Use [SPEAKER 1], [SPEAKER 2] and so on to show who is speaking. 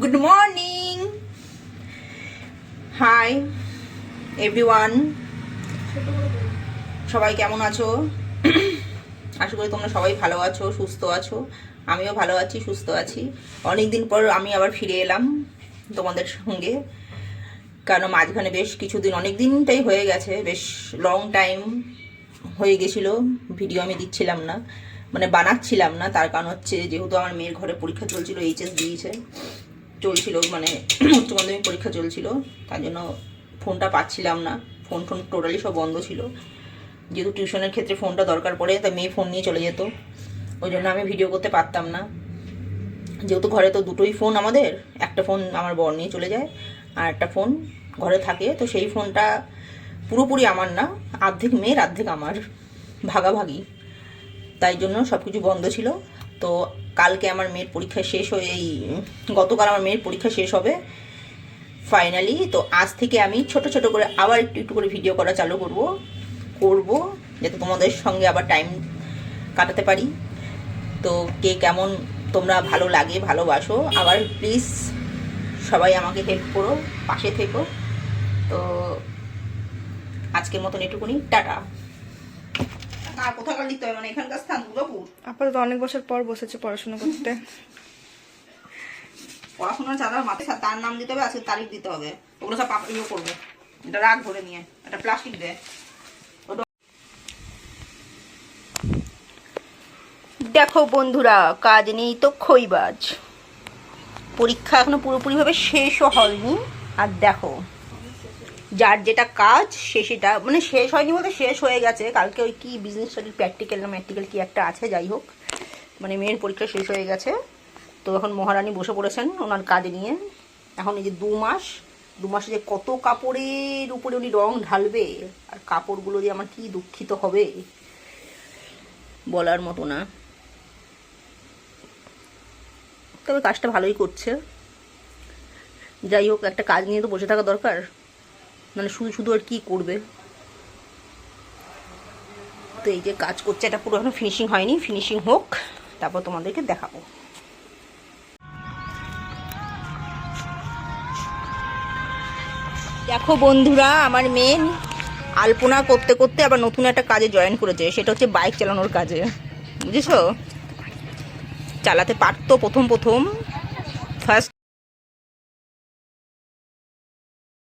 [SPEAKER 1] Good morning, hi everyone. সবাই কেমন আছো? আশা করি তোমরা সবাই ভালো আছো, সুস্থ আছো। আমিও ভালো আছি, সুস্থ আছি। অনেকদিন পর আমি আবার ফিরে এলাম তোমাদের সঙ্গে, কারণ মাঝখানে বেশ কিছুদিন, অনেক দিনটাই হয়ে গেছে, বেশ লং টাইম হয়ে গেছিলো ভিডিও আমি দিচ্ছিলাম না, মানে বানাচ্ছিলাম না। তার কারণ হচ্ছে যেহেতু আমার মেয়ের ঘরে পরীক্ষা চলছিল, এইচএস দিয়েছে, চলছিল, মানে উচ্চ মাধ্যমিক পরীক্ষা চলছিল, তার জন্য ফোনটা পাচ্ছিলাম না। ফোন টোটালি সব বন্ধ ছিল। যেহেতু টিউশনের ক্ষেত্রে ফোনটা দরকার পড়ে, তাই মেয়ে ফোন নিয়ে চলে যেত, ওই জন্য আমি ভিডিও করতে পারতাম না। যেহেতু ঘরে তো দুটোই ফোন আমাদের, একটা ফোন আমার বর নিয়ে চলে যায় আর একটা ফোন ঘরে থাকে, তো সেই ফোনটা পুরোপুরি আমার না, অর্ধেক মেয়ের অর্ধেক আমার, ভাগাভাগি। তাই জন্য সব কিছু বন্ধ ছিল। তো কালকে আমার মেয়ের পরীক্ষা শেষ হয়ে, গতকাল আমার মেয়ের পরীক্ষা শেষ হবে ফাইনালি। তো আজ থেকে আমি ছোট ছোট করে আবার একটু একটু করে ভিডিও করা চালু করব, যাতে তোমাদের সঙ্গে আবার টাইম কাটাতে পারি। তো কে কেমন তোমরা ভালো লাগে, ভালোবাসো, আবার প্লিজ সবাই আমাকে হেল্প করো, পাশে থেকো। তো আজকের মতন এটুকুনি, টাটা। কোথাকার লিখতে হবে, মানে এখানকার স্থান দুর্গাপুর?
[SPEAKER 2] আপাতত অনেক বছর পর বসেছে পড়াশোনা করতে।
[SPEAKER 1] পড়াশোনার চাঁদার মাথায় তার নাম দিতে হবে, আজকে তারিখ দিতে হবে, ওগুলো সব ইয়ে করবো। এটা রাগ ধরে নিয়ে একটা প্লাস্টিক দে। দেখো বন্ধুরা, কাজ নেই তো খইবাজ। পরীক্ষা এখনো পুরোপুরিভাবে শেষও হয়নি, আর দেখো যার যেটা কাজ সে সেটা, মানে শেষ হয়নি বলতে শেষ হয়ে গেছে। কালকে ওই কি বিজনেস স্টাডির প্র্যাকটিক্যাল না ম্যাকটিক্যাল কি একটা আছে, যাই হোক, মানে মেয়ের পরীক্ষা শেষ হয়ে গেছে। তো এখন মহারানী বসে পড়েছেন ওনার কাজ নিয়ে। এখন এই যে দু মাসে যে কত কাপড়ের উপরে উনি রং ঢালবে, আর কাপড়গুলো দিয়ে আমার কি দুঃখিত হবে বলার মতো না। তবে কাজটা ভালোই করছে। যাই হোক, একটা কাজ নিয়ে তো বসে থাকা দরকার, মানে শুধু শুধু আর কি করবে। তো এই যে কাজ করছে, এটা পুরো এখন ফিনিশিং হয়নি, ফিনিশিং হোক তারপর তোমাদেরকে দেখাবো। দেখো বন্ধুরা, আমার মেয়ে আলপনা করতে করতে আবার নতুন একটা কাজে জয়েন করেছে, সেটা হচ্ছে বাইক চালানোর কাজে। বুঝেছো? চালাতে পারতো প্রথম ফার্স্ট